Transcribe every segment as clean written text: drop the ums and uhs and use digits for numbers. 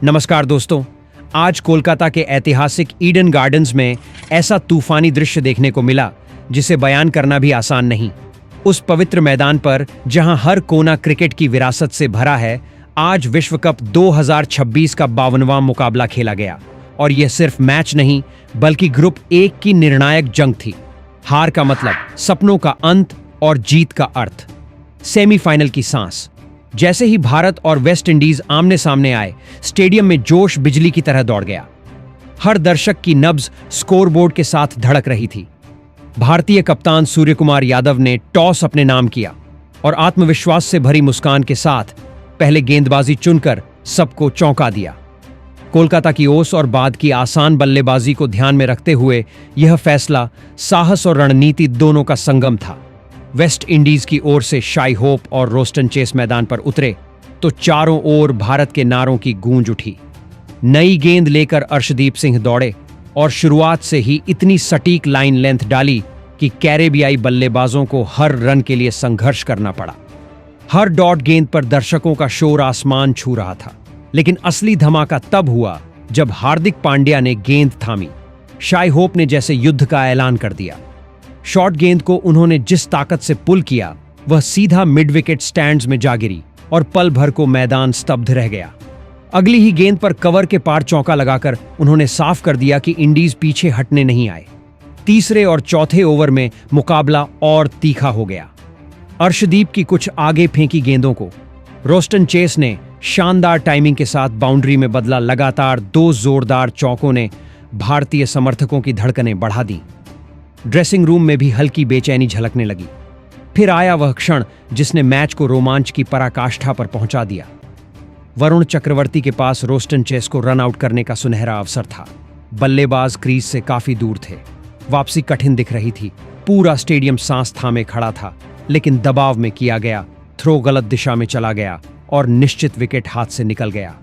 नमस्कार दोस्तों, आज कोलकाता के ऐतिहासिक ईडन गार्डन्स में ऐसा तूफानी दृश्य देखने को मिला जिसे बयान करना भी आसान नहीं। उस पवित्र मैदान पर जहां हर कोना क्रिकेट की विरासत से भरा है, आज विश्व कप 2026 का 52वां मुकाबला खेला गया। और यह सिर्फ मैच नहीं बल्कि ग्रुप 1 की निर्णायक जंग थी। हार का मतलब सपनों का अंत और जीत का अर्थ। सेमीफाइनल की सांस। जैसे ही भारत और वेस्ट इंडीज आमने सामने आए, स्टेडियम में जोश बिजली की तरह दौड़ गया। हर दर्शक की नब्ज स्कोरबोर्ड के साथ धड़क रही थी। भारतीय कप्तान सूर्यकुमार यादव ने टॉस अपने नाम किया और आत्मविश्वास से भरी मुस्कान के साथ पहले गेंदबाजी चुनकर सबको चौंका दिया। कोलकाता की ओस और बाद की आसान बल्लेबाजी को ध्यान में रखते हुए यह फैसला साहस और रणनीति दोनों का संगम था। वेस्ट इंडीज की ओर से शाई होप और रोस्टन चेस मैदान पर उतरे तो चारों ओर भारत के नारों की गूंज उठी। नई गेंद लेकर अर्शदीप सिंह दौड़े और शुरुआत से ही इतनी सटीक लाइन लेंथ डाली कि कैरेबियाई बल्लेबाजों को हर रन के लिए संघर्ष करना पड़ा। हर डॉट गेंद पर दर्शकों का शोर आसमान छू रहा था। लेकिन असली धमाका तब हुआ जब हार्दिक पांड्या ने गेंद थामी। शाई होप ने जैसे युद्ध का ऐलान कर दिया। शॉर्ट गेंद को उन्होंने जिस ताकत से पुल किया, वह सीधा मिड विकेट स्टैंड्स में जा गिरी और पल भर को मैदान स्तब्ध रह गया। अगली ही गेंद पर कवर के पार चौका लगाकर उन्होंने साफ कर दिया कि इंडीज पीछे हटने नहीं आए। तीसरे और चौथे ओवर में मुकाबला और तीखा हो गया। अर्शदीप की कुछ आगे फेंकी गेंदों को रोस्टन चेस ने शानदार टाइमिंग के साथ बाउंड्री में बदला। लगातार 2 जोरदार चौकों ने भारतीय समर्थकों की धड़कनें बढ़ा दी। ड्रेसिंग रूम में भी हल्की बेचैनी झलकने लगी। फिर आया वह क्षण जिसने मैच को रोमांच की पराकाष्ठा पर पहुंचा दिया। वरुण चक्रवर्ती के पास रोस्टन चेस को रन आउट करने का सुनहरा अवसर था। बल्लेबाज क्रीज से काफी दूर थे। वापसी कठिन दिख रही थी। पूरा स्टेडियम सांस थामे खड़ा था। लेकिन दबाव में किया गया थ्रो गलत दिशा में चला गया और निश्चित विकेट हाथ से निकल गया।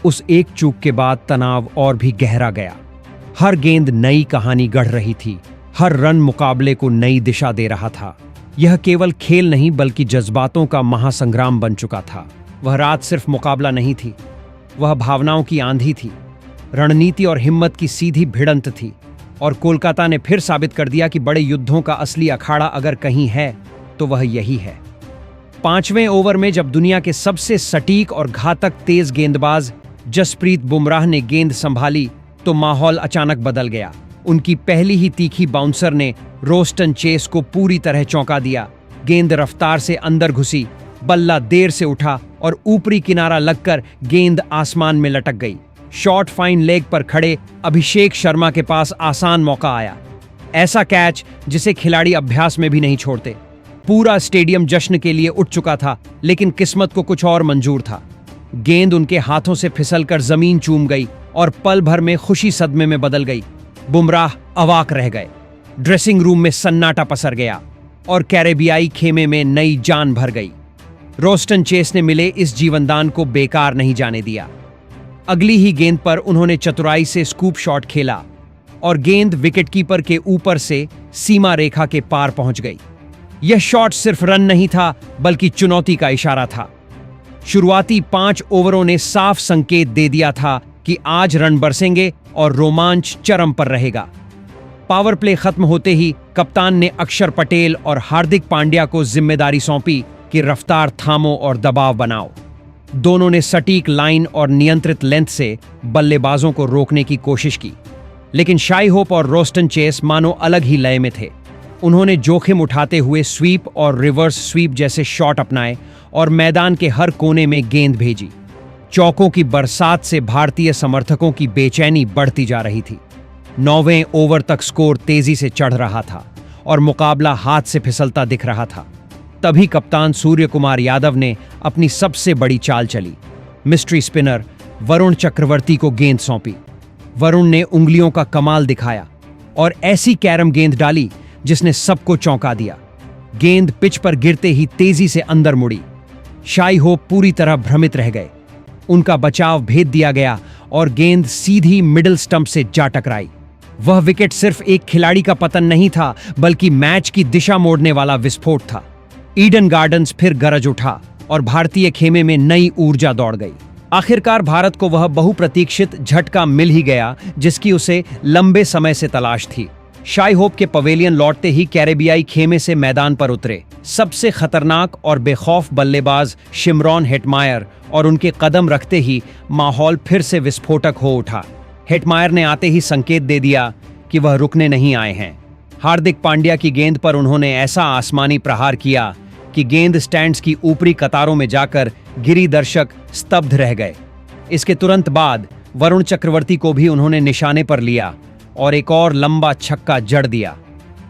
उस एक चूक के बाद तनाव और भी गहरा गया। हर गेंद नई कहानी गढ़ रही थी। हर रन मुकाबले को नई दिशा दे रहा था। यह केवल खेल नहीं बल्कि जज्बातों का महासंग्राम बन चुका था। वह रात सिर्फ मुकाबला नहीं थी, वह भावनाओं की आंधी थी। रणनीति और हिम्मत की सीधी भिड़ंत थी। और कोलकाता ने फिर साबित कर दिया कि बड़े युद्धों का असली अखाड़ा अगर कहीं है तो वह यही है। 5वें ओवर में जब दुनिया के सबसे सटीक और घातक तेज गेंदबाज जसप्रीत बुमराह ने गेंद संभाली तो माहौल अचानक बदल गया। उनकी पहली ही तीखी बाउंसर ने रोस्टन चेस को पूरी तरह चौंका दिया। गेंद रफ्तार से अंदर घुसी, बल्ला देर से उठा और ऊपरी किनारा लगकर गेंद आसमान में लटक गई। शॉर्ट फाइन लेग पर खड़े अभिषेक शर्मा के पास आसान मौका आया। ऐसा कैच जिसे खिलाड़ी अभ्यास में भी नहीं छोड़ते। पूरा स्टेडियम जश्न के लिए उठ चुका था, लेकिन किस्मत को कुछ और मंजूर था। गेंद उनके हाथों से फिसलकर जमीन चूम गई और पल भर में खुशी सदमे में बदल गई। बुमराह अवाक रह गए। ड्रेसिंग रूम में सन्नाटा पसर गया और कैरेबियाई खेमे में नई जान भर गई। रोस्टन चेस ने मिले इस जीवनदान को बेकार नहीं जाने दिया। अगली ही गेंद पर उन्होंने चतुराई से स्कूप शॉट खेला और गेंद विकेटकीपर के ऊपर से सीमा रेखा के पार पहुंच गई। यह शॉट सिर्फ रन नहीं था बल्कि चुनौती का इशारा था। शुरुआती 5 ओवरों ने साफ संकेत दे दिया था कि आज रन बरसेंगे और रोमांच चरम पर रहेगा। पावर प्ले खत्म होते ही कप्तान ने अक्षर पटेल और हार्दिक पांड्या को जिम्मेदारी सौंपी कि रफ्तार थामो और दबाव बनाओ। दोनों ने सटीक लाइन और नियंत्रित लेंथ से बल्लेबाजों को रोकने की कोशिश की। लेकिन शाई होप और रोस्टन चेस मानो अलग ही लय में थे। उन्होंने जोखिम उठाते हुए स्वीप और रिवर्स स्वीप जैसे शॉट अपनाए और मैदान के हर कोने में गेंद भेजी। चौकों की बरसात से भारतीय समर्थकों की बेचैनी बढ़ती जा रही थी। 9वें ओवर तक स्कोर तेजी से चढ़ रहा था और मुकाबला हाथ से फिसलता दिख रहा था। तभी कप्तान सूर्यकुमार यादव ने अपनी सबसे बड़ी चाल चली। मिस्ट्री स्पिनर वरुण चक्रवर्ती को गेंद सौंपी। वरुण ने उंगलियों का कमाल दिखाया और ऐसी कैरम गेंद डाली जिसने सबको चौंका दिया। गेंद पिच पर गिरते ही तेजी से अंदर मुड़ी। शाई होप पूरी तरह भ्रमित रह गए। उनका बचाव भेद दिया गया और गेंद सीधी मिडिल स्टंप से जा टकराई। वह विकेट सिर्फ एक खिलाड़ी का पतन नहीं था बल्कि मैच की दिशा मोड़ने वाला विस्फोट था। ईडन गार्डन्स फिर गरज उठा और भारतीय खेमे में नई ऊर्जा दौड़ गई। आखिरकार भारत को वह बहुप्रतीक्षित झटका मिल ही गया जिसकी उसे लंबे समय से तलाश थी। शाई होप के पवेलियन लौटते ही कैरेबियाई खेमे से मैदान पर उतरे सबसे खतरनाक और बेखौफ बल्लेबाज शिमरॉन हेटमायर, और उनके कदम रखते ही माहौल फिर से विस्फोटक हो उठा। हेटमायर ने आते ही संकेत दे दिया कि वह रुकने नहीं आए हैं। हार्दिक पांड्या की गेंद पर उन्होंने ऐसा आसमानी प्रहार किया कि गेंद स्टैंड्स की ऊपरी कतारों में जाकर गिरी, दर्शक स्तब्ध रह गए। इसके तुरंत बाद वरुण चक्रवर्ती को भी उन्होंने निशाने पर लिया और एक और लंबा छक्का जड़ दिया।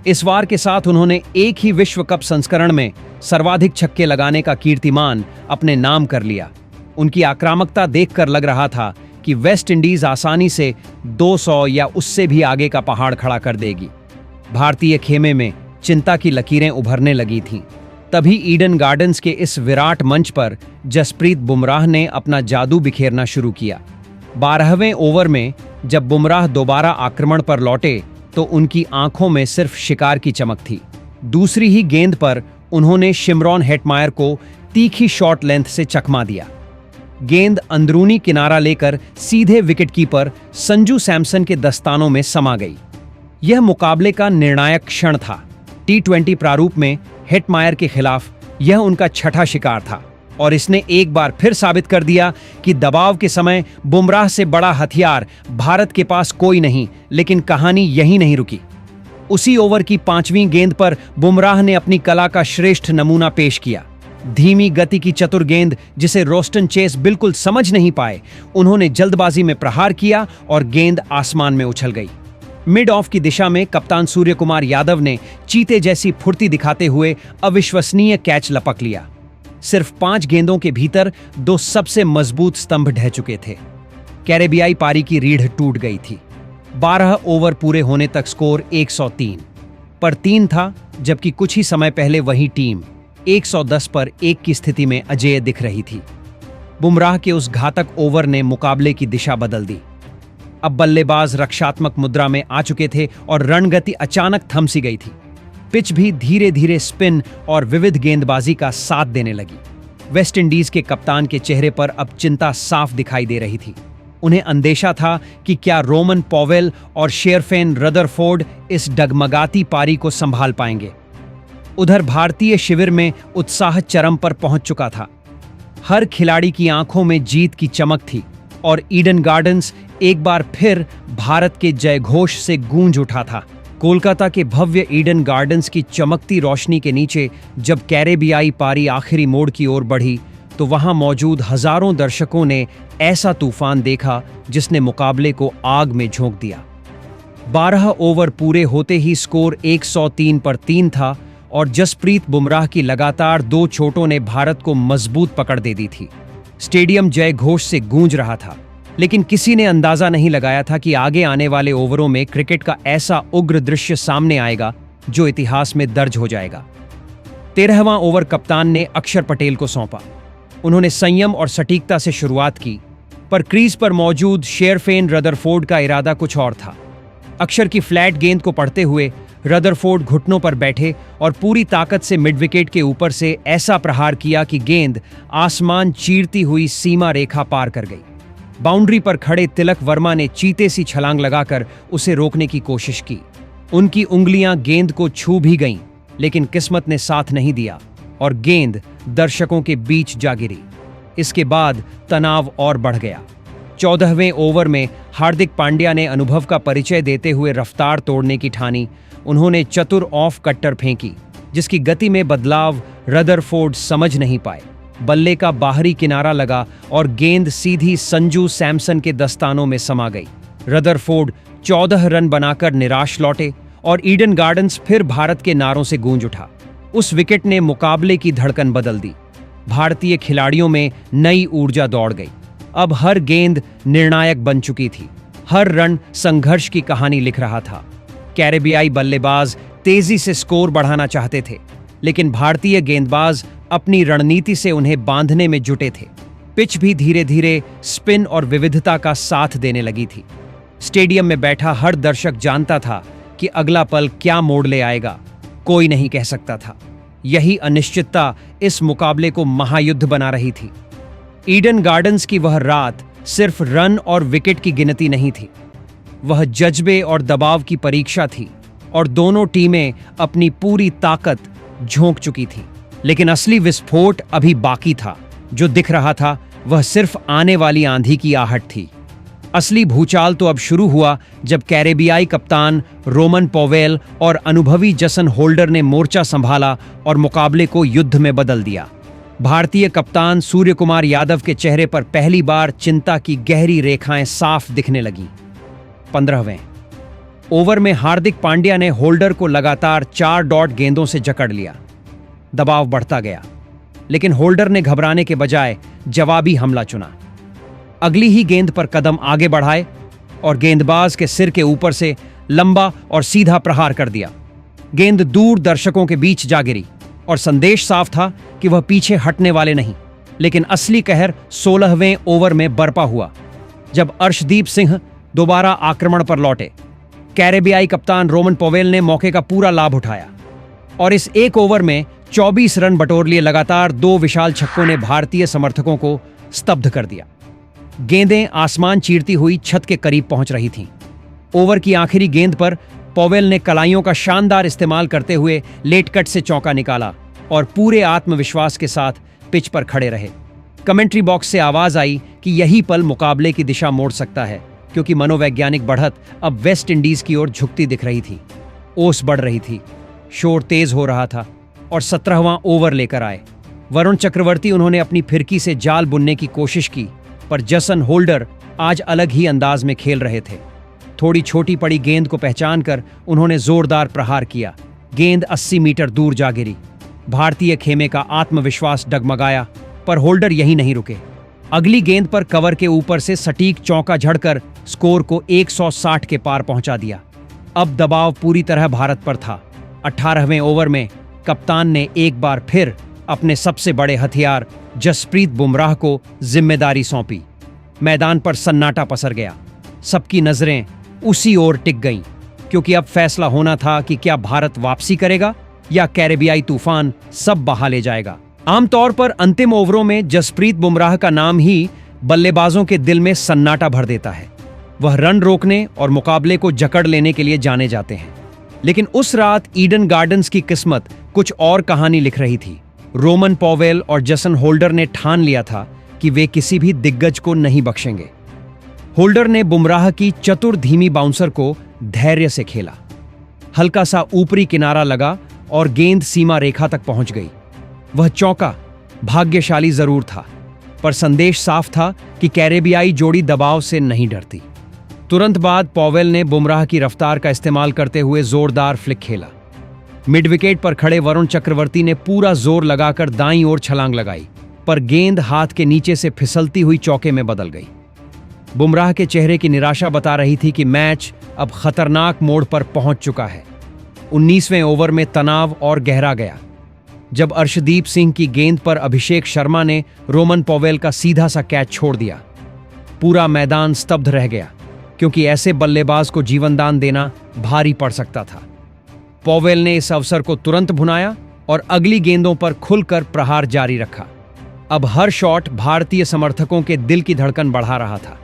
इस वार के साथ उन्होंने एक ही विश्व कप संस्करण में सर्वाधिक छक्के लगाने का कीर्तिमान अपने नाम कर लिया। उनकी आक्रामकता देखकर लग रहा था कि वेस्ट इंडीज आसानी से 200 या उससे भी आगे का पहाड़ खड़ा कर देगी। भारतीय खेमे में चिंता की लकीरें उभरने लगी थीं। तभी ईडन गार्डन्स के इस विराट मंच पर जसप्रीत बुमराह ने अपना जादू बिखेरना शुरू किया। 12वें ओवर में जब बुमराह दोबारा आक्रमण पर लौटे तो उनकी आंखों में सिर्फ शिकार की चमक थी। दूसरी ही गेंद पर उन्होंने शिमरॉन हेटमायर को तीखी शॉर्ट लेंथ से चकमा दिया। गेंद अंदरूनी किनारा लेकर सीधे विकेटकीपर संजू सैमसन के दस्तानों में समा गई। यह मुकाबले का निर्णायक क्षण था। T20 प्रारूप में हेटमायर के खिलाफ यह उनका छठा शिकार था और इसने एक बार फिर साबित कर दिया कि दबाव के समय बुमराह से बड़ा हथियार भारत के पास कोई नहीं। लेकिन कहानी यहीं नहीं रुकी। उसी ओवर की 5वीं गेंद पर बुमराह ने अपनी कला का श्रेष्ठ नमूना पेश किया। धीमी गति की चतुर गेंद जिसे रोस्टन चेस बिल्कुल समझ नहीं पाए, उन्होंने जल्दबाजी में प्रहार किया और गेंद आसमान में उछल गई। मिड ऑफ की दिशा में कप्तान सूर्य कुमार यादव ने चीते जैसी फुर्ती दिखाते हुए अविश्वसनीय कैच लपक लिया। सिर्फ 5 गेंदों के भीतर 2 सबसे मजबूत स्तंभ ढह चुके थे। कैरेबियाई पारी की रीढ़ टूट गई थी। 12 ओवर पूरे होने तक स्कोर 103 पर 3 था, जबकि कुछ ही समय पहले वही टीम 110 पर 1 की स्थिति में अजेय दिख रही थी। बुमराह के उस घातक ओवर ने मुकाबले की दिशा बदल दी। अब बल्लेबाज रक्षात्मक मुद्रा में आ चुके थे और रणगति अचानक थम सी गई थी। पिच भी धीरे धीरे स्पिन और विविध गेंदबाजी का साथ देने लगी। वेस्ट इंडीज के कप्तान के चेहरे पर अब चिंता साफ दिखाई दे रही थी। उन्हें अंदेशा था कि क्या रोमन पॉवेल और शेरफेन रदरफोर्ड इस डगमगाती पारी को संभाल पाएंगे। उधर भारतीय शिविर में उत्साह चरम पर पहुंच चुका था। हर खिलाड़ी की आंखों में जीत की चमक थी और ईडन गार्डन्स एक बार फिर भारत के जयघोष से गूंज उठा था। कोलकाता के भव्य ईडन गार्डन्स की चमकती रोशनी के नीचे जब कैरेबियाई पारी आखिरी मोड़ की ओर बढ़ी तो वहां मौजूद हजारों दर्शकों ने ऐसा तूफान देखा जिसने मुकाबले को आग में झोंक दिया। 12 ओवर पूरे होते ही स्कोर 103 पर 3 था और जसप्रीत बुमराह की लगातार 2 चोटों ने भारत को मजबूत पकड़ दे दी थी। स्टेडियम जय घोष से गूंज रहा था, लेकिन किसी ने अंदाजा नहीं लगाया था कि आगे आने वाले ओवरों में क्रिकेट का ऐसा उग्र दृश्य सामने आएगा जो इतिहास में दर्ज हो जाएगा। 13वां ओवर कप्तान ने अक्षर पटेल को सौंपा। उन्होंने संयम और सटीकता से शुरुआत की, पर क्रीज पर मौजूद शेरफेन रदरफोर्ड का इरादा कुछ और था। अक्षर की फ्लैट गेंद को पढ़ते हुए रदरफोर्ड घुटनों पर बैठे और पूरी ताकत से मिड विकेट के ऊपर से ऐसा प्रहार किया कि गेंद आसमान चीरती हुई सीमा रेखा पार कर गई। बाउंड्री पर खड़े तिलक वर्मा ने चीते सी छलांग लगाकर उसे रोकने की कोशिश की। उनकी उंगलियां गेंद को छू भी गईं, लेकिन किस्मत ने साथ नहीं दिया और गेंद दर्शकों के बीच जा गिरी। इसके बाद तनाव और बढ़ गया। 14वें ओवर में हार्दिक पांड्या ने अनुभव का परिचय देते हुए रफ्तार तोड़ने की ठानी। उन्होंने चतुर ऑफ कट्टर फेंकी, जिसकी गति में बदलाव रदरफोर्ड समझ नहीं पाए। बल्ले का बाहरी किनारा लगा और गेंद सीधी संजू सैमसन के दस्तानों में समा गई। रदरफोर्ड 14 रन बनाकर निराश लौटे और ईडन गार्डन्स फिर भारत के नारों से गूंज उठा। उस विकेट ने मुकाबले की धड़कन बदल दी। भारतीय खिलाड़ियों में नई ऊर्जा दौड़ गई। अब हर गेंद निर्णायक बन चुकी थी। हर रन संघर्ष की कहानी लिख रहा था। कैरेबियाई बल्लेबाज तेजी से स्कोर बढ़ाना चाहते थे, लेकिन भारतीय गेंदबाज अपनी रणनीति से उन्हें बांधने में जुटे थे। पिच भी धीरे धीरे स्पिन और विविधता का साथ देने लगी थी। स्टेडियम में बैठा हर दर्शक जानता था कि अगला पल क्या मोड़ ले आएगा, कोई नहीं कह सकता था। यही अनिश्चितता इस मुकाबले को महायुद्ध बना रही थी। ईडन गार्डन्स की वह रात सिर्फ रन और विकेट की गिनती नहीं थी, वह जज्बे और दबाव की परीक्षा थी और दोनों टीमें अपनी पूरी ताकत झोंक चुकी थी। लेकिन असली विस्फोट अभी बाकी था। जो दिख रहा था वह सिर्फ आने वाली आंधी की आहट थी। असली भूचाल तो अब शुरू हुआ जब कैरेबियाई कप्तान रोमन पॉवेल और अनुभवी जसन होल्डर ने मोर्चा संभाला और मुकाबले को युद्ध में बदल दिया। भारतीय कप्तान सूर्य कुमार यादव के चेहरे पर पहली बार चिंता की गहरी रेखाएं साफ दिखने लगीं। 15वें ओवर में हार्दिक पांड्या ने होल्डर को लगातार 4 डॉट गेंदों से जकड़ लिया। दबाव बढ़ता गया, लेकिन होल्डर ने घबराने के बजाय जवाबी हमला चुना। अगली ही गेंद पर कदम आगे बढ़ाए और गेंदबाज के सिर के ऊपर से लंबा और सीधा प्रहार कर दिया। गेंद दूर दर्शकों के बीच जा गिरी और संदेश साफ था कि वह पीछे हटने वाले नहीं। लेकिन असली कहर 16वें ओवर में बरपा हुआ जब अर्शदीप सिंह दोबारा आक्रमण पर लौटे। कैरेबियाई कप्तान रोमन पॉवेल ने मौके का पूरा लाभ उठाया और इस एक ओवर में 24 रन बटोर लिए। लगातार 2 विशाल छक्कों ने भारतीय समर्थकों को स्तब्ध कर दिया। गेंदें आसमान चीरती हुई छत के करीब पहुंच रही थीं। ओवर की आखिरी गेंद पर पॉवेल ने कलाइयों का शानदार इस्तेमाल करते हुए लेट कट से चौका निकाला और पूरे आत्मविश्वास के साथ पिच पर खड़े रहे। कमेंट्री बॉक्स से आवाज आई कि यही पल मुकाबले की दिशा मोड़ सकता है, क्योंकि मनोवैज्ञानिक बढ़त अब वेस्ट इंडीज की ओर झुकती दिख रही थी। ओस बढ़ रही थी, शोर तेज हो रहा था और 17वां ओवर लेकर आए वरुण चक्रवर्ती। उन्होंने अपनी फिरकी से जाल बुनने की कोशिश की, पर जसन होल्डर आज अलग ही अंदाज में खेल रहे थे। थोड़ी छोटी पड़ी गेंद को पहचानकर उन्होंने जोरदार प्रहार किया। गेंद 80 मीटर दूर जा गिरी। भारतीय खेमे का आत्मविश्वास डगमगाया, पर होल्डर यहीं नहीं रुके। अगली गेंद पर कवर के ऊपर से सटीक चौका झड़कर स्कोर को 160 के पार पहुंचा दिया। अब दबाव पूरी तरह भारत पर था। 18वें ओवर में कप्तान ने एक बार फिर अपने सबसे बड़े हथियार जसप्रीत बुमराह को जिम्मेदारी सौंपी। मैदान पर सन्नाटा पसर गया। सबकी नजरें उसी ओर टिक गईं, क्योंकि अब फैसला होना था कि क्या भारत वापसी करेगा या कैरेबियाई तूफान सब बहा ले जाएगा। आमतौर पर अंतिम ओवरों में जसप्रीत बुमराह का नाम ही बल्लेबाजों के दिल में सन्नाटा भर देता है। वह रन रोकने और मुकाबले को जकड़ लेने के लिए जाने जाते हैं। लेकिन उस रात ईडन गार्डन्स की किस्मत कुछ और कहानी लिख रही थी। रोमन पॉवेल और जसन होल्डर ने ठान लिया था कि वे किसी भी दिग्गज को नहीं बख्शेंगे। होल्डर ने बुमराह की चतुर धीमी बाउंसर को धैर्य से खेला। हल्का सा ऊपरी किनारा लगा और गेंद सीमा रेखा तक पहुंच गई। वह चौका भाग्यशाली जरूर था, पर संदेश साफ था कि कैरेबियाई जोड़ी दबाव से नहीं डरती। तुरंत बाद पॉवेल ने बुमराह की रफ्तार का इस्तेमाल करते हुए जोरदार फ्लिक खेला। मिड विकेट पर खड़े वरुण चक्रवर्ती ने पूरा जोर लगाकर दाईं ओर छलांग लगाई, पर गेंद हाथ के नीचे से फिसलती हुई चौके में बदल गई। बुमराह के चेहरे की निराशा बता रही थी कि मैच अब खतरनाक मोड़ पर पहुंच चुका है। 19वें ओवर में तनाव और गहरा गया जब अर्शदीप सिंह की गेंद पर अभिषेक शर्मा ने रोमन पॉवेल का सीधा सा कैच छोड़ दिया। पूरा मैदान स्तब्ध रह गया, क्योंकि ऐसे बल्लेबाज को जीवनदान देना भारी पड़ सकता था। पॉवेल ने इस अवसर को तुरंत भुनाया और अगली गेंदों पर खुलकर प्रहार जारी रखा। अब हर शॉट भारतीय समर्थकों के दिल की धड़कन बढ़ा रहा था।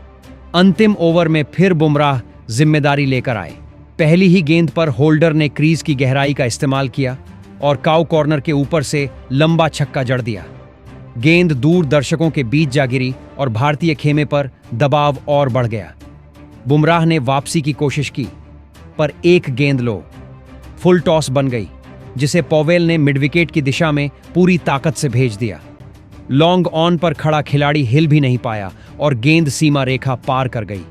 अंतिम ओवर में फिर बुमराह जिम्मेदारी लेकर आए। पहली ही गेंद पर होल्डर ने क्रीज की गहराई का इस्तेमाल किया और काउ कॉर्नर के ऊपर से लंबा छक्का जड़ दिया। गेंद दूर दर्शकों के बीच जा गिरी और भारतीय खेमे पर दबाव और बढ़ गया। बुमराह ने वापसी की कोशिश की, पर एक गेंद लो फुल टॉस बन गई, जिसे पॉवेल ने मिड विकेट की दिशा में पूरी ताकत से भेज दिया। लॉन्ग ऑन पर खड़ा खिलाड़ी हिल भी नहीं पाया और गेंद सीमा रेखा पार कर गई।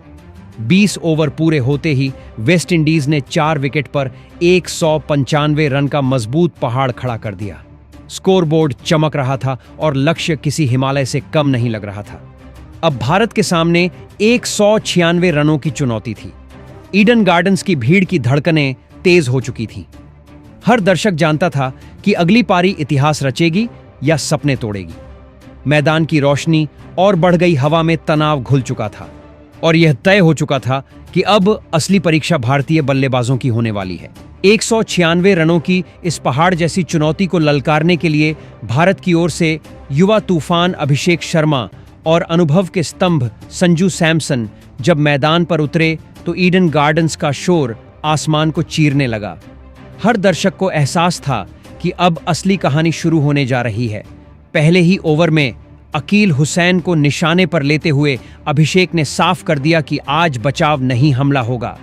20 ओवर पूरे होते ही वेस्ट इंडीज ने 4 विकेट पर 195 रन का मजबूत पहाड़ खड़ा कर दिया। स्कोरबोर्ड चमक रहा था और लक्ष्य किसी हिमालय से कम नहीं लग रहा था। अब भारत के सामने 196 रनों की चुनौती थी। ईडन गार्डन्स की भीड़ की धड़कनें तेज हो चुकी थीं। हर दर्शक जानता था कि अगली पारी इतिहास रचेगी या सपने तोड़ेगी। मैदान की रोशनी और बढ़ गई, हवा में तनाव घुल चुका था और यह तय हो चुका था कि अब असली परीक्षा भारतीय बल्लेबाजों की होने वाली है। 196 रनों की इस पहाड़ जैसी चुनौती को ललकारने के लिए भारत की ओर से युवा तूफान अभिषेक शर्मा और अनुभव के स्तंभ संजू सैमसन जब मैदान पर उतरे तो ईडन गार्डन्स का शोर आसमान को चीरने लगा। हर दर्शक को एहसास था कि अब असली कहानी शुरू होने जा रही है। पहले ही ओवर में अकील हुसैन को निशाने पर लेते हुए अभिषेक ने साफ कर दिया कि आज बचाव नहीं हमला होगा।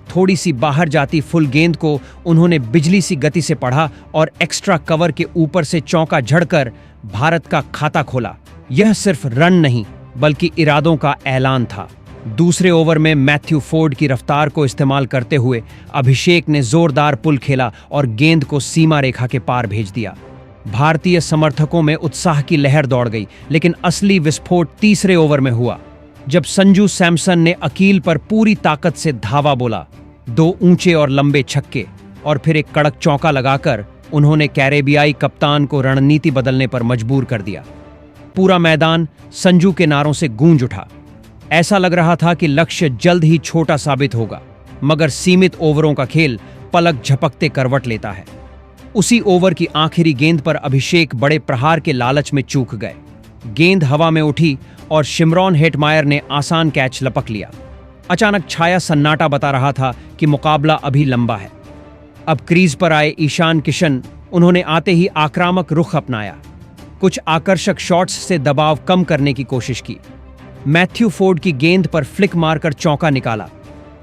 थोड़ी सी बाहर जाती फुल गेंद को उन्होंने बिजली सी गति से पढ़ा और एक्स्ट्रा कवर के ऊपर से चौका झड़कर भारत का खाता खोला। यह सिर्फ रन नहीं बल्कि इरादों का ऐलान था। दूसरे ओवर में मैथ्यू फोर्ड की रफ्तार को इस्तेमाल करते हुए अभिषेक ने जोरदार पुल खेला और गेंद को सीमा रेखा के पार भेज दिया। भारतीय समर्थकों में उत्साह की लहर दौड़ गई, लेकिन असली विस्फोट तीसरे ओवर में हुआ जब संजू सैमसन ने अकील पर पूरी ताकत से धावा बोला। 2 ऊंचे और लंबे छक्के और फिर एक कड़क चौका लगाकर उन्होंने कैरेबियाई कप्तान को रणनीति बदलने पर मजबूर कर दिया। पूरा मैदान संजू के नारों से गूंज उठा। ऐसा लग रहा था कि लक्ष्य जल्द ही छोटा साबित होगा, मगर सीमित ओवरों का खेल पलक झपकते करवट लेता है। उसी ओवर की आखिरी गेंद पर अभिषेक बड़े प्रहार के लालच में चूक गए। गेंद हवा में उठी और शिमरॉन हेटमायर ने आसान कैच लपक लिया। अचानक छाया सन्नाटा बता रहा था कि मुकाबला अभी लंबा है। अब क्रीज पर आए ईशान किशन, उन्होंने आते ही आक्रामक रुख अपनाया। कुछ आकर्षक शॉट्स से दबाव कम करने की कोशिश की। मैथ्यू फोर्ड की गेंद पर फ्लिक मारकर चौका निकाला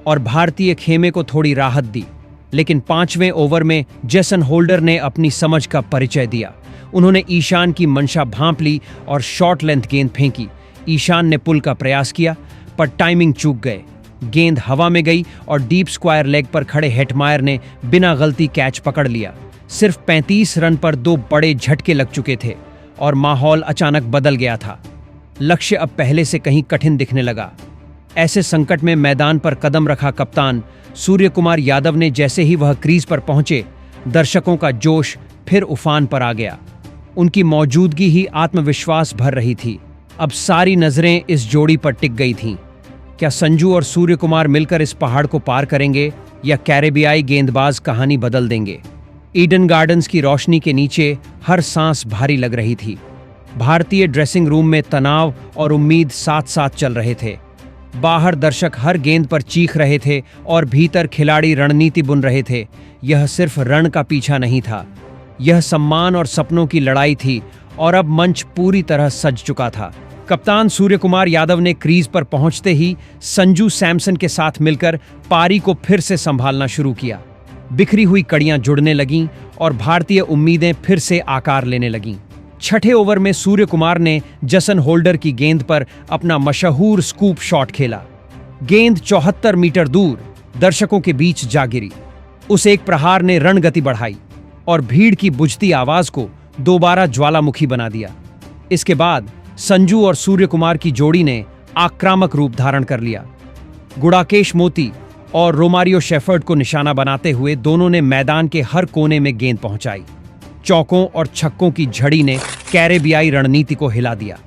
और भारतीय खेमे को थोड़ी राहत दी। लेकिन 5वें ओवर में जेसन होल्डर ने अपनी समझ का परिचय दिया। उन्होंने ईशान की मंशा भांप ली और शॉर्ट लेंथ गेंद फेंकी। ईशान ने पुल का प्रयास किया पर टाइमिंग चूक गए। गेंद हवा में गई और डीप स्क्वायर लेग पर खड़े हेटमायर ने बिना गलती कैच पकड़ लिया। सिर्फ 35 रन पर 2 बड़े झटके लग चुके थे और माहौल अचानक बदल गया था। लक्ष्य अब पहले से कहीं कठिन दिखने लगा। ऐसे संकट में मैदान पर कदम रखा कप्तान सूर्य कुमार यादव ने जैसे ही वह क्रीज पर पहुंचे, दर्शकों का जोश फिर उफान पर आ गया। उनकी मौजूदगी ही आत्मविश्वास भर रही थी। अब सारी नजरें इस जोड़ी पर टिक गई थीं। क्या संजू और सूर्य कुमार मिलकर इस पहाड़ को पार करेंगे या कैरेबियाई गेंदबाज कहानी बदल देंगे? ईडन गार्डन्स की रोशनी के नीचे हर सांस भारी लग रही थी। भारतीय ड्रेसिंग रूम में तनाव और उम्मीद साथ साथ चल रहे थे। बाहर दर्शक हर गेंद पर चीख रहे थे और भीतर खिलाड़ी रणनीति बुन रहे थे। यह सिर्फ रन का पीछा नहीं था, यह सम्मान और सपनों की लड़ाई थी और अब मंच पूरी तरह सज चुका था। कप्तान सूर्य कुमार यादव ने क्रीज पर पहुंचते ही संजू सैमसन के साथ मिलकर पारी को फिर से संभालना शुरू किया। बिखरी हुई कड़ियां जुड़ने लगीं और भारतीय उम्मीदें फिर से आकार लेने लगीं। छठे ओवर में सूर्य कुमार ने जसन होल्डर की गेंद पर अपना मशहूर स्कूप शॉट खेला। गेंद 74 मीटर दूर दर्शकों के बीच जा गिरी। उस एक प्रहार ने रण गति बढ़ाई और भीड़ की बुझती आवाज को दोबारा ज्वालामुखी बना दिया। इसके बाद संजू और सूर्य कुमार की जोड़ी ने आक्रामक रूप धारण कर लिया। गुड़ाकेश मोती और रोमारियो शेफर्ड को निशाना बनाते हुए दोनों ने मैदान के हर कोने में गेंद पहुंचाई। चौकों और छक्कों की झड़ी ने कैरेबियाई रणनीति को हिला दिया।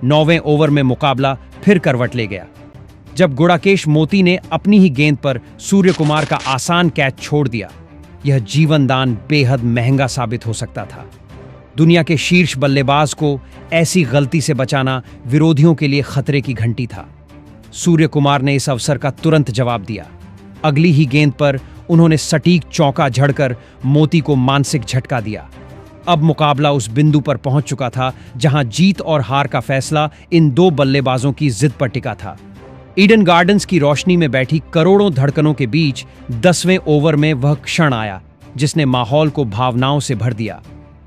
9वें ओवर में मुकाबला फिर करवट ले गया जब गुड़ाकेश मोती ने अपनी ही गेंद पर सूर्य कुमार का आसान कैच छोड़ दिया। यह जीवनदान बेहद महंगा साबित हो सकता था। दुनिया के शीर्ष बल्लेबाज को ऐसी गलती से बचाना विरोधियों के लिए खतरे की घंटी था। सूर्य कुमार ने इस अवसर का तुरंत जवाब दिया। अगली ही गेंद पर उन्होंने सटीक चौका झड़कर मोती को मानसिक झटका दिया। अब मुकाबला उस बिंदु पर पहुंच चुका था जहां जीत और हार का फैसला इन 2 बल्लेबाजों की जिद पर टिका था। ईडन गार्डन्स की रोशनी में बैठी करोड़ों धड़कनों के बीच 10वें ओवर में वह क्षण आया जिसने माहौल को भावनाओं से भर दिया।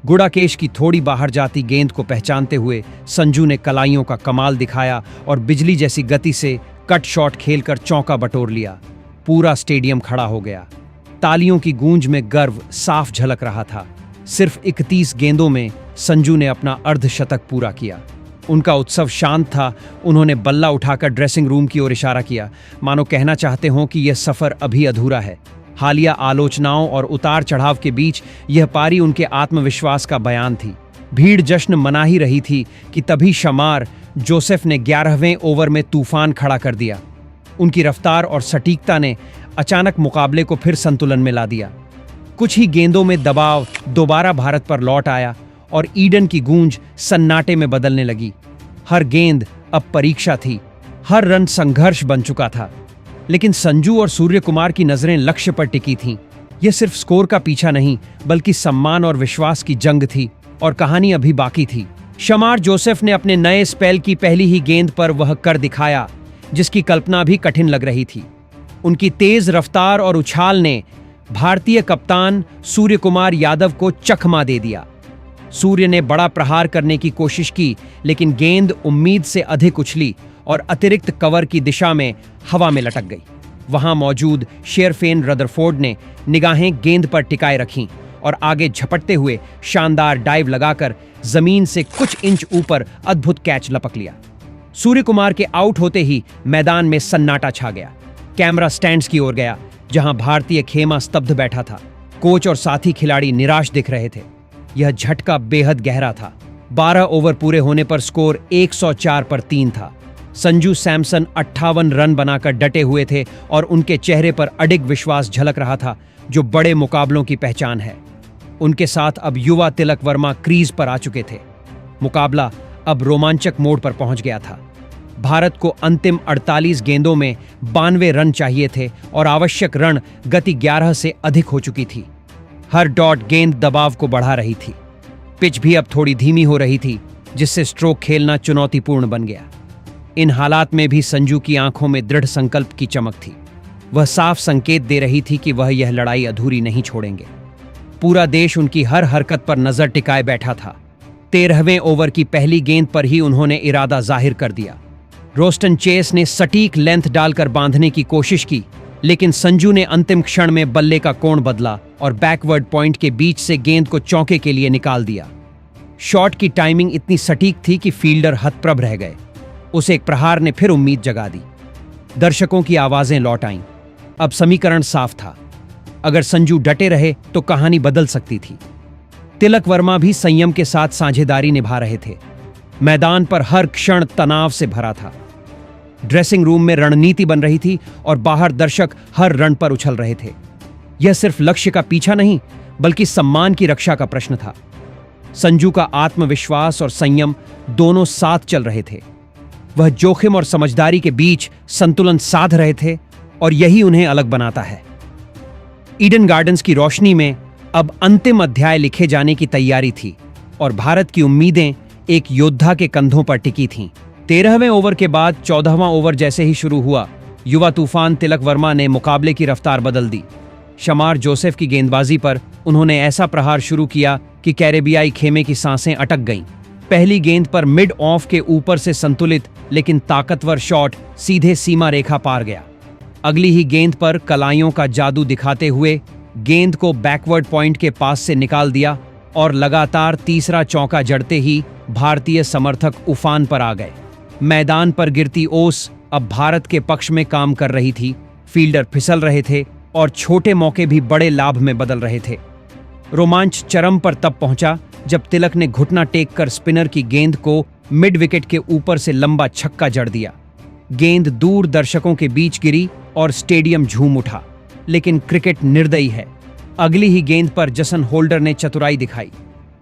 गुड़ाकेश की थोड़ी बाहर जाती गेंद को पहचानते हुए संजू ने कलाइयों का कमाल दिखाया और बिजली जैसी गति से कट शॉट खेलकर चौका बटोर लिया। पूरा स्टेडियम खड़ा हो गया। तालियों की गूंज में गर्व साफ झलक रहा था। सिर्फ 31 गेंदों में संजू ने अपना अर्धशतक पूरा किया। उनका उत्सव शांत था। उन्होंने बल्ला उठाकर ड्रेसिंग रूम की ओर इशारा किया, मानो कहना चाहते हों कि यह सफर अभी अधूरा है। हालिया आलोचनाओं और उतार चढ़ाव के बीच यह पारी उनके आत्मविश्वास का बयान थी। भीड़ जश्न मना ही रही थी कि तभी शमार जोसेफ ने 11वें ओवर में तूफान खड़ा कर दिया। उनकी रफ्तार और सटीकता ने अचानक मुकाबले को फिर संतुलन में ला दिया। कुछ ही गेंदों में दबाव दोबारा भारत पर लौट आया और ईडन की गूंज सन्नाटे में बदलने लगी। हर गेंद अब परीक्षा थी, हर रन संघर्ष बन चुका था। लेकिन संजू और सूर्य कुमार की नजरें लक्ष्य पर टिकी थीं। यह सिर्फ स्कोर का पीछा नहीं, बल्कि सम्मान और विश्वास की जंग थी, और कहानी अभी बाकी थी। शमार जोसेफ ने अपने नए स्पेल की पहली ही गेंद पर वह कर दिखाया जिसकी कल्पना भी कठिन लग रही थी। उनकी तेज रफ्तार और उछाल ने भारतीय कप्तान सूर्य कुमार यादव को चकमा दे दिया। सूर्य ने बड़ा प्रहार करने की कोशिश की, लेकिन गेंद उम्मीद से अधिक उछली और अतिरिक्त कवर की दिशा में हवा में लटक गई। वहां मौजूद शेरफेन रदरफोर्ड ने निगाहें गेंद पर टिकाए रखीं और आगे झपटते हुए शानदार डाइव लगाकर जमीन से कुछ इंच ऊपर अद्भुत कैच लपक लिया। सूर्य कुमार के आउट होते ही मैदान में सन्नाटा छा गया। कैमरा स्टैंड्स की ओर गया, जहां भारतीय खेमा स्तब्ध बैठा था। कोच और साथी खिलाड़ी निराश दिख रहे थे। यह झटका बेहद गहरा था। 12 ओवर पूरे होने पर स्कोर 104 पर 3 था। संजू सैमसन 58 रन बनाकर डटे हुए थे और उनके चेहरे पर अडिग विश्वास झलक रहा था, जो बड़े मुकाबलों की पहचान है। उनके साथ अब युवा तिलक वर्मा क्रीज पर आ चुके थे। मुकाबला अब रोमांचक मोड़ पर पहुंच गया था। भारत को अंतिम 48 गेंदों में 92 रन चाहिए थे और आवश्यक रन गति 11 से अधिक हो चुकी थी। हर डॉट गेंद दबाव को बढ़ा रही थी। पिच भी अब थोड़ी धीमी हो रही थी, जिससे स्ट्रोक खेलना चुनौतीपूर्ण बन गया। इन हालात में भी संजू की आंखों में दृढ़ संकल्प की चमक थी। वह साफ संकेत दे रही थी कि वह यह लड़ाई अधूरी नहीं छोड़ेंगे। पूरा देश उनकी हर हरकत पर नजर टिकाए बैठा था। 13वें ओवर की पहली गेंद पर ही उन्होंने इरादा जाहिर कर दिया। रोस्टन चेस ने सटीक लेंथ डालकर बांधने की कोशिश की, लेकिन संजू ने अंतिम क्षण में बल्ले का कोण बदला और बैकवर्ड पॉइंट के बीच से गेंद को चौके के लिए निकाल दिया। शॉट की टाइमिंग इतनी सटीक थी कि फील्डर हतप्रभ रह गए। उसे एक प्रहार ने फिर उम्मीद जगा दी। दर्शकों की आवाजें लौट आईं। अब समीकरण साफ था। अगर संजू डटे रहे तो कहानी बदल सकती थी। तिलक वर्मा भी संयम के साथ साझेदारी निभा रहे थे। मैदान पर हर क्षण तनाव से भरा था। ड्रेसिंग रूम में रणनीति बन रही थी और बाहर दर्शक हर रन पर उछल रहे थे। यह सिर्फ लक्ष्य का पीछा नहीं, बल्कि सम्मान की रक्षा का प्रश्न था। संजू का आत्मविश्वास और संयम दोनों साथ चल रहे थे। वह जोखिम और समझदारी के बीच संतुलन साध रहे थे, और यही उन्हें अलग बनाता है। ईडन गार्डन्स की रोशनी में अब अंतिम अध्याय लिखे जाने की तैयारी थी, और भारत की उम्मीदें एक योद्धा के कंधों पर टिकी थीं। 13वें ओवर के बाद 14वां ओवर जैसे ही शुरू हुआ, युवा तूफान तिलक वर्मा ने मुकाबले की रफ्तार बदल दी। शमार जोसेफ की गेंदबाजी पर उन्होंने ऐसा प्रहार शुरू किया कि कैरेबियाई खेमे की सांसें अटक गईं। पहली गेंद पर मिड ऑफ के ऊपर से संतुलित लेकिन ताकतवर शॉट सीधे सीमा रेखा पार गया। अगली ही गेंद पर कलाइयों का जादू दिखाते हुए गेंद को बैकवर्ड पॉइंट के पास से निकाल दिया, और लगातार तीसरा चौका जड़ते ही भारतीय समर्थक उफान पर आ गए। मैदान पर गिरती ओस अब भारत के पक्ष में काम कर रही थी। फील्डर फिसल रहे थे और छोटे मौके भी बड़े लाभ में बदल रहे थे। रोमांच चरम पर तब पहुंचा जब तिलक ने घुटना टेक कर स्पिनर की गेंद को मिड विकेट के ऊपर से लंबा छक्का जड़ दिया। गेंद दूर दर्शकों के बीच गिरी और स्टेडियम झूम उठा। लेकिन क्रिकेट निर्दयी है। अगली ही गेंद पर जसन होल्डर ने चतुराई दिखाई।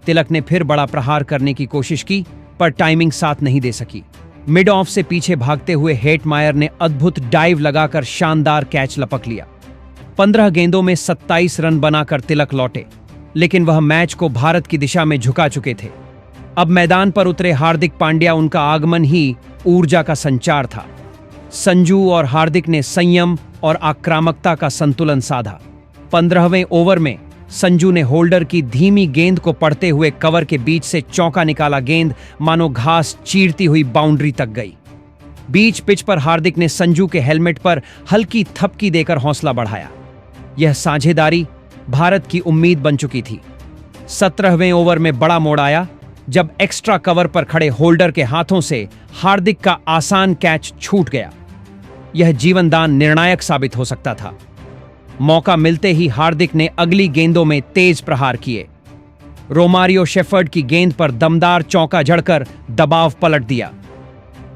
तिलक ने फिर बड़ा प्रहार करने की कोशिश की, पर टाइमिंग साथ नहीं दे सकी। मिड ऑफ से पीछे भागते हुए हेटमायर ने अद्भुत डाइव लगाकर शानदार कैच लपक लिया। 15 गेंदों में 27 रन बनाकर तिलक लौटे, लेकिन वह मैच को भारत की दिशा में झुका चुके थे। अब मैदान पर उतरे हार्दिक पांड्या, उनका आगमन ही ऊर्जा का संचार था। संजू और हार्दिक ने संयम और आक्रामकता का संतुलन साधा। 15वें ओवर में संजू ने होल्डर की धीमी गेंद को पढ़ते हुए कवर के बीच से चौका निकाला। गेंद मानो घास चीरती हुई बाउंड्री तक गई। बीच पिच पर हार्दिक ने संजू के हेलमेट पर हल्की थपकी देकर हौसला बढ़ाया। यह साझेदारी भारत की उम्मीद बन चुकी थी। 17वें ओवर में बड़ा मोड़ आया जब एक्स्ट्रा कवर पर खड़े होल्डर के हाथों से हार्दिक का आसान कैच छूट गया। यह जीवनदान निर्णायक साबित हो सकता था। मौका मिलते ही हार्दिक ने अगली गेंदों में तेज प्रहार किए। रोमारियो शेफर्ड की गेंद पर दमदार चौका जड़कर दबाव पलट दिया।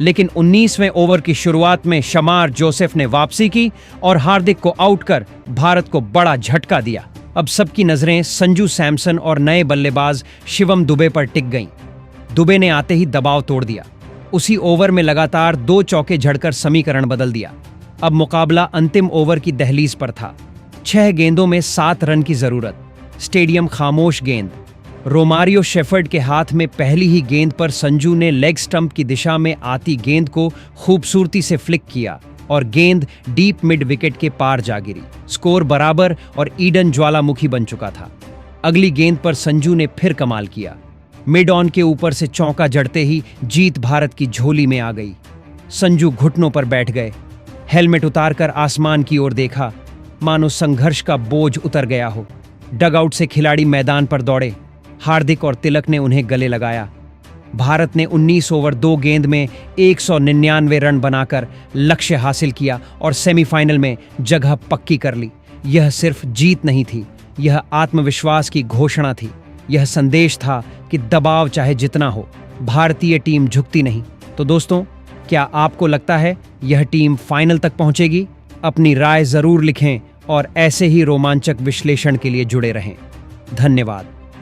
लेकिन 19वें ओवर की शुरुआत में शमार जोसेफ ने वापसी की और हार्दिक को आउट कर भारत को बड़ा झटका दिया। अब सबकी नजरें संजू सैमसन और नए बल्लेबाज शिवम दुबे पर टिक गईं। दुबे ने आते ही दबाव तोड़ दिया। उसी ओवर में लगातार 2 चौके झड़कर समीकरण बदल दिया। अब मुकाबला अंतिम ओवर की दहलीज पर था। 6 गेंदों में 7 रन की जरूरत। स्टेडियम खामोश। गेंद रोमारियो शेफर्ड के हाथ में। पहली ही गेंद पर संजू ने लेग स्टंप की दिशा में आती गेंद को खूबसूरती से फ्लिक किया और गेंद डीप मिड विकेट के पार जा गिरी। स्कोर बराबर और ईडन ज्वालामुखी बन चुका था। अगली गेंद पर संजू ने फिर कमाल किया। मिड ऑन के ऊपर से चौका जड़ते ही जीत भारत की झोली में आ गई। संजू घुटनों पर बैठ गए, हेलमेट उतारकर आसमान की ओर देखा, मानो संघर्ष का बोझ उतर गया हो। डगआउट से खिलाड़ी मैदान पर दौड़े। हार्दिक और तिलक ने उन्हें गले लगाया। भारत ने 19 ओवर 2 गेंद में 199 रन बनाकर लक्ष्य हासिल किया और सेमीफाइनल में जगह पक्की कर ली। यह सिर्फ जीत नहीं थी, यह आत्मविश्वास की घोषणा थी। यह संदेश था कि दबाव चाहे जितना हो, भारतीय टीम झुकती नहीं। तो दोस्तों, क्या आपको लगता है यह टीम फाइनल तक पहुंचेगी? अपनी राय जरूर लिखें और ऐसे ही रोमांचक विश्लेषण के लिए जुड़े रहें। धन्यवाद।